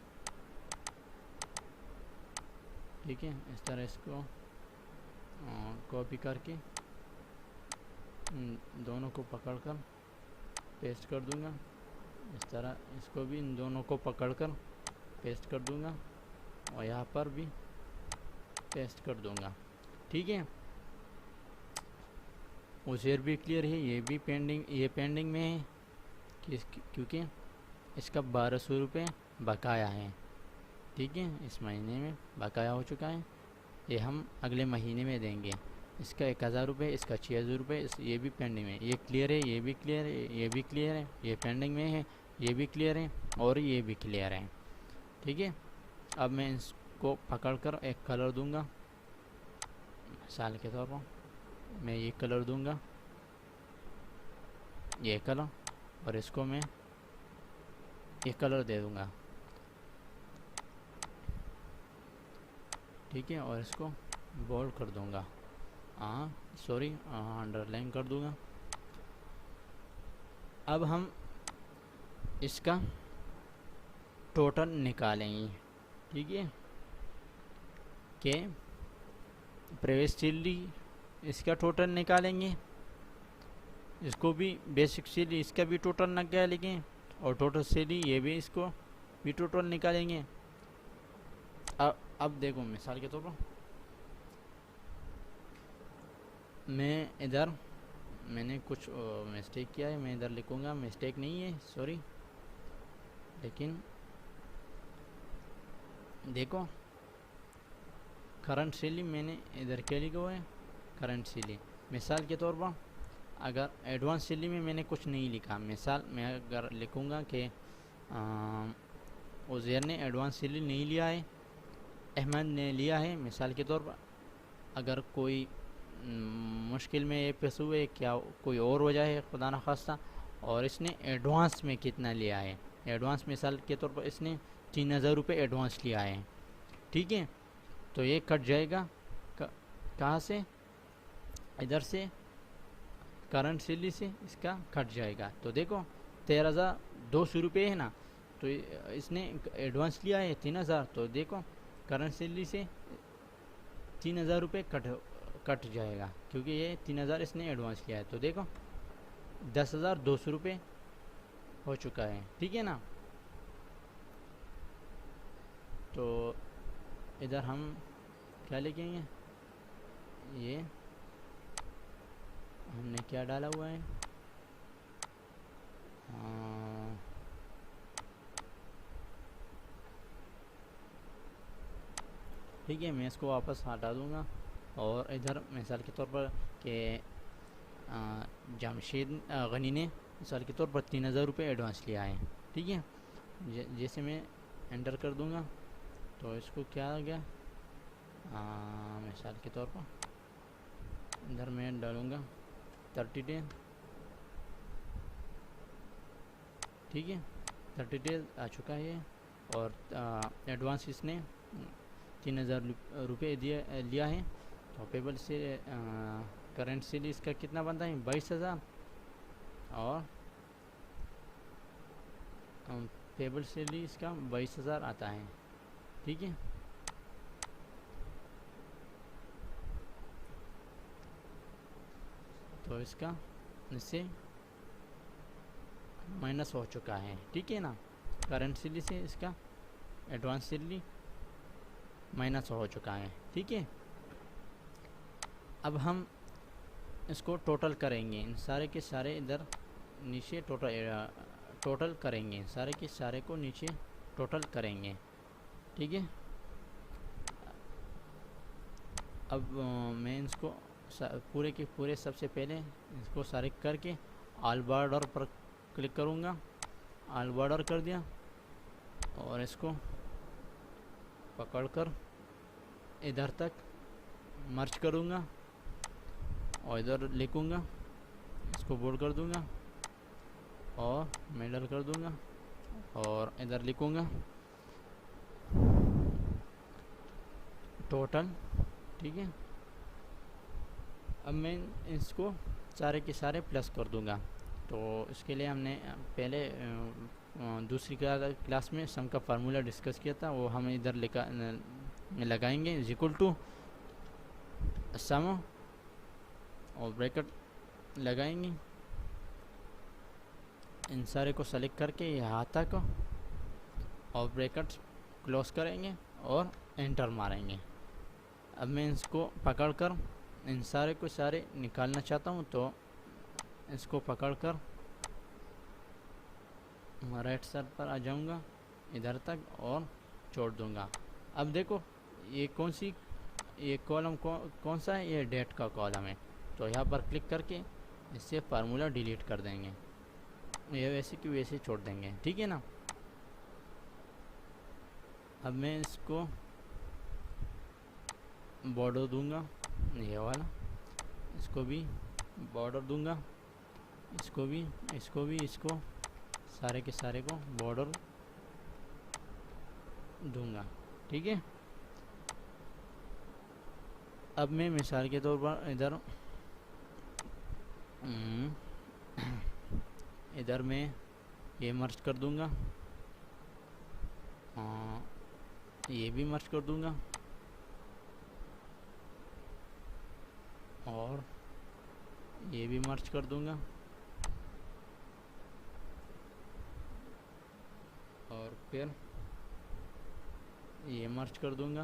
ठीक है। इस तरह इसको कॉपी करके दोनों को पकड़कर पेस्ट कर दूँगा, इस तरह इसको भी इन दोनों को पकड़कर पेस्ट कर दूँगा और यहाँ पर भी पेस्ट कर दूँगा, ठीक है। उसेर भी क्लियर है, ये भी पेंडिंग, ये पेंडिंग में है क्योंकि इसका 1,200 रुपये बकाया है, ठीक है। इस महीने में बकाया हो चुका है, ये हम अगले महीने में देंगे। इसका 1,000 रुपये, इसका 6,000 रुपये, ये भी पेंडिंग में, ये क्लियर है, ये भी क्लियर है, ये भी क्लियर है, ये पेंडिंग में है, ये भी क्लियर है और ये भी क्लियर है, ठीक है। अब मैं इसको पकड़कर एक कलर दूंगा, मिसाल के तौर पर मैं ये कलर दूंगा, ये कलर, और इसको मैं ये कलर दे दूंगा, ठीक है। और इसको बोल्ड कर दूंगा, अंडरलाइन कर दूंगा। अब हम इसका टोटल निकालेंगे, ठीक है, कि प्रीवियस सैलरी इसका टोटल निकालेंगे, इसको भी बेसिक सैलरी इसका भी टोटल निकालेंगे और टोटल सैलरी ये भी इसको भी टोटल निकालेंगे। अब देखो मिसाल के तौर पर मैं इधर मैंने कुछ मिस्टेक किया है, मैं इधर लिखूँगा, मिस्टेक नहीं है, सॉरी, लेकिन देखो करंट सैलरी मैंने इधर क्या लिखा हुआ है करंट सैलरी। मिसाल के तौर पर अगर एडवांस सैलरी में मैंने कुछ नहीं लिखा, मिसाल मैं अगर लिखूँगा कि उज़ैर ने एडवांस सैलरी नहीं लिया है अहमद ने लिया है। मिसाल के तौर पर अगर कोई मुश्किल में ये पैसे हुए, क्या कोई और वजह है खुदा न खास्ता, और इसने एडवांस में कितना लिया है, एडवांस मिसाल के तौर पर इसने 3000 रुपये एडवांस लिया है, ठीक है, तो ये कट जाएगा कहाँ से, इधर से करंट सैलरी से इसका कट जाएगा। तो देखो 13,200 रुपये है ना, तो इसने एडवांस लिया है 3000, तो देखो करंट सैलरी से 3000 रुपये कट जाएगा, क्योंकि ये 3000 इसने एडवांस लिया है। तो देखो 10,200 रुपये हो चुका है, ठीक है ना। तो इधर हम क्या लिखेंगे, ये हमने क्या डाला हुआ है, ठीक है, मैं इसको वापस हटा दूंगा। और इधर मिसाल के तौर पर कि जमशेद गनी ने मिसाल के तौर पर 3000 रुपये एडवांस लिया है, ठीक है, जैसे मैं एंटर कर दूंगा तो इसको क्या आ गया, मिसाल के तौर पर इधर मैं डालूँगा 30 डेज, ठीक है, 30 डेज आ चुका है। और एडवांस इसने 3000 रुपये लिया है। तो पेबल से करंट से इसका कितना बनता है, 22,000, और पेबल से इसका 22,000 आता है, ठीक है। तो इससे माइनस हो चुका है, ठीक है ना, करंट सैलरी से इसका एडवांस सैलरी माइनस हो चुका है, ठीक है। अब हम इसको टोटल करेंगे, इन सारे के सारे इधर नीचे टोटल करेंगे, सारे के सारे को नीचे टोटल करेंगे, ठीक है। अब मैं इसको पूरे के पूरे सबसे पहले इसको सारे करके ऑल बॉर्डर पर क्लिक करूँगा, ऑल बॉर्डर कर दिया, और इसको पकड़कर इधर तक मर्ज करूँगा, और इधर लिखूँगा, इसको बोल्ड कर दूँगा, और मिडल कर दूँगा, और इधर लिखूँगा टोटल, ठीक है। अब मैं इसको सारे के सारे प्लस कर दूंगा। तो इसके लिए हमने पहले दूसरी क्लास में सम का फार्मूला डिस्कस किया था, वो हम इधर लगाएंगे, इज इक्वल टू सम और ब्रैकेट लगाएंगे, इन सारे को सेलेक्ट करके यहाँ तक, और ब्रैकेट क्लोज करेंगे और एंटर मारेंगे। अब मैं इसको पकड़कर इन सारे को सारे निकालना चाहता हूँ, तो इसको पकड़कर राइट साइड पर आ जाऊँगा इधर तक और छोड़ दूँगा। अब देखो ये कॉलम कौन सा है, ये डेट का कॉलम है, तो यहाँ पर क्लिक करके इससे फार्मूला डिलीट कर देंगे, ये वैसे कि वैसे छोड़ देंगे, ठीक है ना। अब मैं इसको बॉर्डर दूंगा, ये वाला, इसको भी बॉर्डर दूंगा, इसको सारे के सारे को बॉर्डर दूंगा, ठीक है। अब मैं मिसाल के तौर पर इधर मैं ये मर्ज कर दूंगा, ये भी मर्ज कर दूंगा, और ये भी मर्ज कर दूंगा, और फिर ये मर्ज कर दूंगा,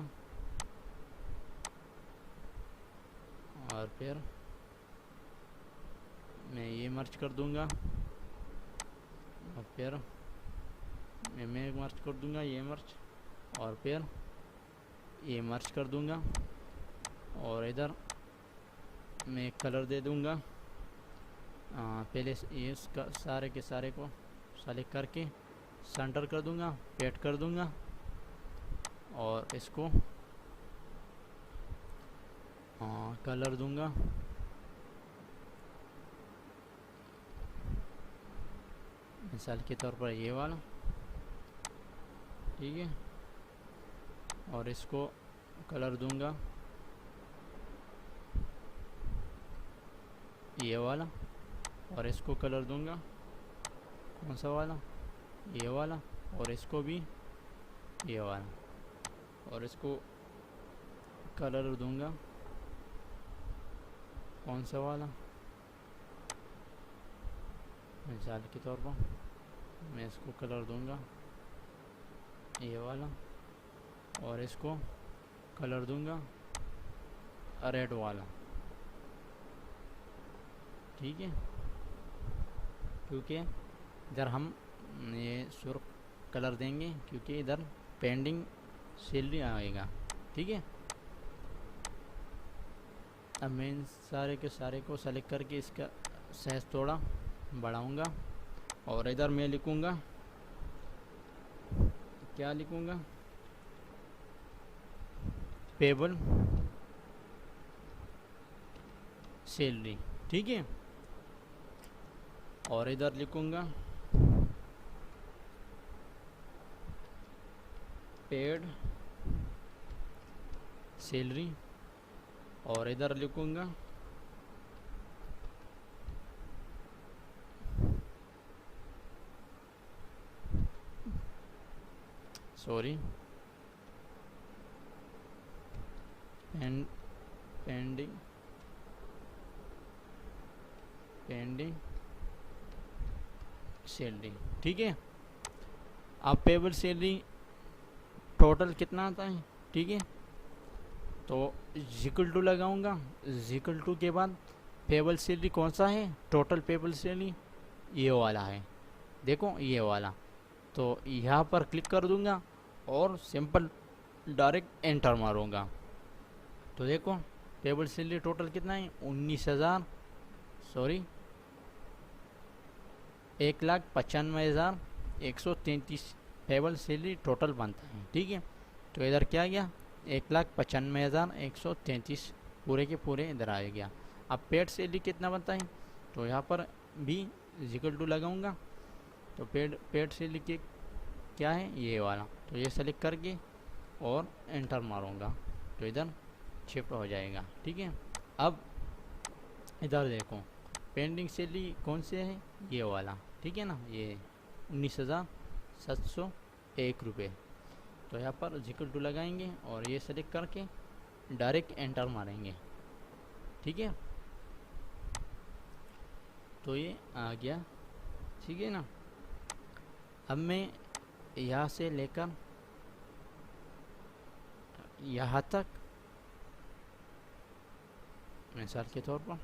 और फिर मैं ये मर्ज कर दूंगा, और फिर मैं मर्ज कर दूंगा, ये मर्ज, और फिर ये मर्ज कर दूंगा, और इधर मैं कलर दे दूंगा। पहले ये सारे के सारे को सेलेक्ट करके सेंटर कर दूंगा, पेट कर दूंगा, और इसको कलर दूंगा मिसाल के तौर पर ये वाला, ठीक है। और इसको कलर दूंगा ये वाला, और इसको कलर दूंगा कौन सा वाला, ये वाला, और इसको भी ये वाला, और इसको कलर दूंगा कौन सा वाला, मिसाल के तौर पर मैं इसको कलर दूंगा ये वाला, और इसको कलर दूंगा रेड वाला, ठीक है। क्योंकि इधर हम ये सुर्ख कलर देंगे क्योंकि इधर पेंडिंग सैलरी आएगा, ठीक है। अब मैं इन सारे के सारे को सेलेक्ट करके इसका साइज थोड़ा बढ़ाऊंगा, और इधर मैं लिखूंगा, क्या लिखूंगा, पेबल सैलरी, ठीक है। और इधर लिखूंगा पेड सैलरी, और इधर लिखूंगा सॉरी पेंडिंग सैलरी, ठीक है। अब पेबल सैलरी टोटल कितना आता है, ठीक है। तो इक्वल टू लगाऊंगा, इक्वल टू के बाद पेबल सैलरी कौन सा है, टोटल पेबल सैलरी ये वाला है, देखो ये वाला। तो यहाँ पर क्लिक कर दूंगा और सिंपल डायरेक्ट एंटर मारूंगा, तो देखो पेबल सैलरी टोटल कितना है, 1,95,133 पेबल सैलरी टोटल बनता है, ठीक है। तो इधर क्या गया, 1,95,133 पूरे के पूरे इधर आ गया। अब पेड सैलरी कितना बनता है, तो यहाँ पर भी इक्वल टू लगाऊंगा, तो पेड सैलरी के क्या है ये वाला, तो ये सेलेक्ट करके और एंटर मारूंगा तो इधर शिफ्ट हो जाएगा, ठीक है। अब इधर देखो पेंडिंग सैलरी कौन से है, ये वाला, ठीक है ना, ये 19,701 रुपये। तो यहाँ पर इक्वल टू लगाएंगे और ये सेलेक्ट करके डायरेक्ट एंटर मारेंगे, ठीक है। तो ये आ गया, ठीक है ना। अब मैं यहाँ से लेकर यहाँ तक मिसाल के तौर पर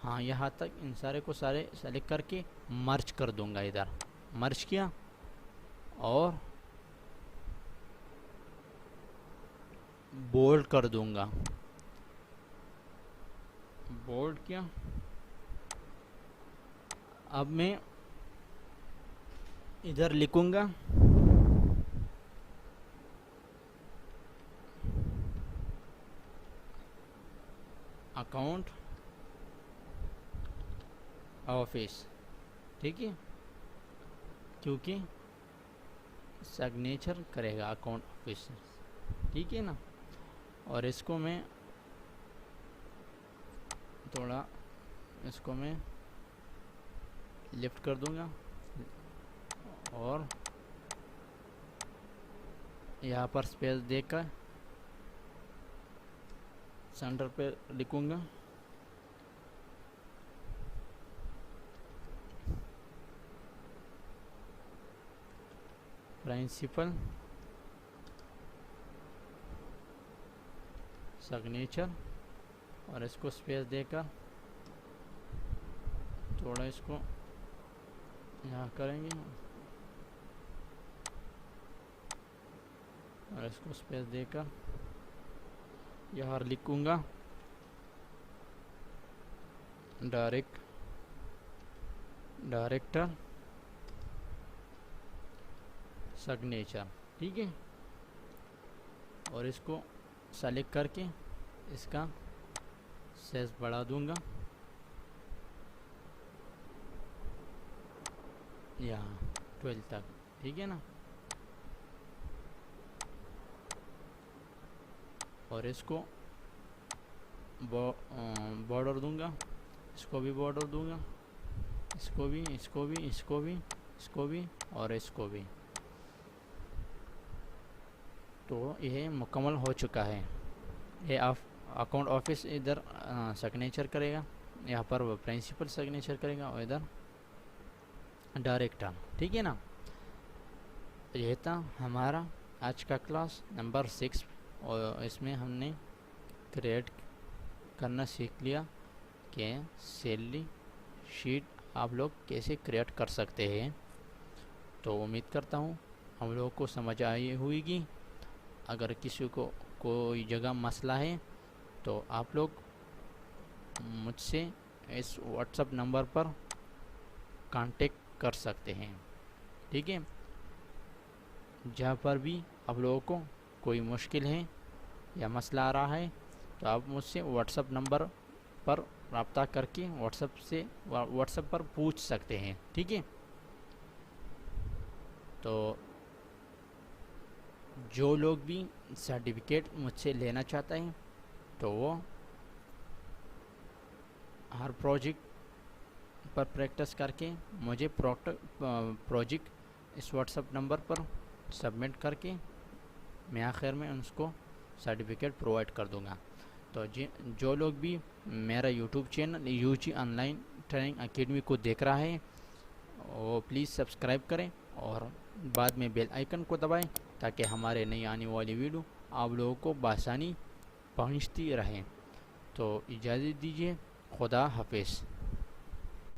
हाँ यहाँ तक इन सारे को सारे सेलेक्ट करके मर्ज कर दूंगा, इधर मर्ज किया और बोल्ड कर दूंगा, बोल्ड किया। अब मैं इधर लिखूंगा अकाउंट ऑफिस, ठीक है, क्योंकि सिग्नेचर करेगा अकाउंट ऑफिस, ठीक है ना। और इसको मैं थोड़ा इसको मैं लिफ्ट कर दूंगा और यहाँ पर स्पेस देकर सेंटर पे लिखूंगा प्रिंसिपल सिग्नेचर, और इसको स्पेस देकर थोड़ा इसको यहाँ करेंगे और इसको स्पेस देकर यहाँ लिखूंगा डायरेक्टर सिग्नेचर, ठीक है। और इसको सेलेक्ट करके इसका साइज बढ़ा दूंगा, यहाँ 12 तक, ठीक है ना। और इसको बॉर्डर दूंगा, इसको भी बॉर्डर दूंगा, इसको भी, इसको भी, इसको भी, इसको भी और इसको भी। तो यह मुकम्मल हो चुका है। ये अकाउंट ऑफिस इधर सिग्नेचर करेगा, यहाँ पर वो प्रिंसिपल सिग्नेचर करेगा और इधर डायरेक्टर, ठीक है ना। यह था हमारा आज का क्लास नंबर 6 और इसमें हमने क्रिएट करना सीख लिया कि सैलरी शीट आप लोग कैसे क्रिएट कर सकते हैं। तो उम्मीद करता हूँ हम लोगों को समझ आई होगी। अगर किसी को कोई जगह मसला है तो आप लोग मुझसे इस व्हाट्सएप नंबर पर कांटेक्ट कर सकते हैं, ठीक है। जहाँ पर भी आप लोगों को कोई मुश्किल है या मसला आ रहा है तो आप मुझसे व्हाट्सएप नंबर पर रब्ता करके व्हाट्सएप पर पूछ सकते हैं, ठीक है। तो जो लोग भी सर्टिफिकेट मुझसे लेना चाहता है तो वो हर प्रोजेक्ट पर प्रैक्टिस करके मुझे प्रोजेक्ट इस व्हाट्सएप नंबर पर सबमिट करके मैं आखिर में उसको सर्टिफिकेट प्रोवाइड कर दूंगा। तो जो लोग भी मेरा YouTube channel UG online training academy को देख रहा है वो प्लीज़ सब्सक्राइब करें और बाद में बेल आइकन को दबाएं ताकि हमारे नई आने वाली वीडियो आप लोगों को बआसानी पहुंचती रहे। तो इजाज़त दीजिए, खुदा हाफिज़।